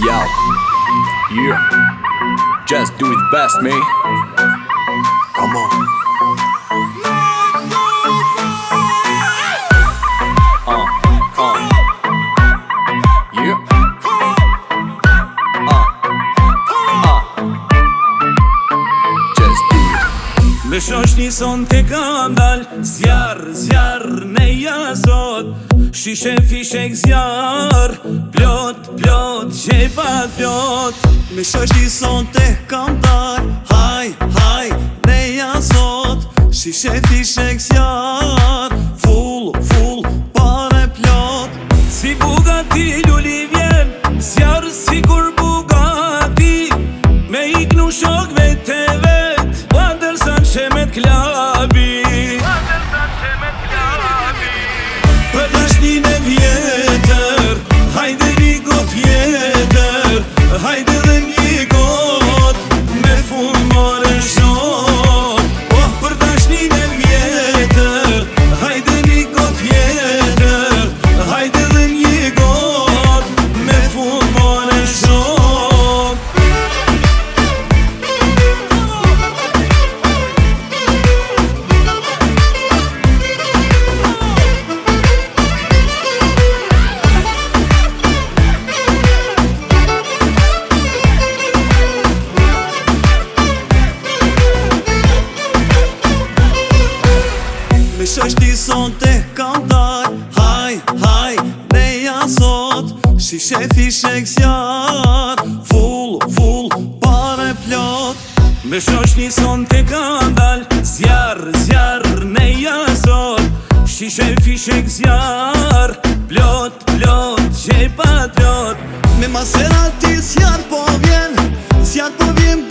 Yo, yeah, just do it best, me. Come on. Yeah. Just do it. Me shoshni son te kam dal Zjar, neja sot Shishe fishek zjar Plot, qepa plot Me shoshni son te kam dal Haj, neja sot Shishe fishek zjar Full, pare plot Si Bugatti luli vjen Zjar si kur Bugatti Me iknu shokve te vet Wandersan shemet klabi Për dashnin e vjetër Hajde një got tjetër Hajde dhe një got Me fund mare shok Oh, për dashnin e vjetër Hajde një got tjetër Hajde dhe një got Me fund mare shok Me shoshti son te kam dal Haj, neja sot Shishe fishek zjar Full, pare plot Me shoshni son te kam dal Zjar, neja sot Shishe fishek zjar Plot, qepa plot Me Maserati zjar po vjen Zjar po vjen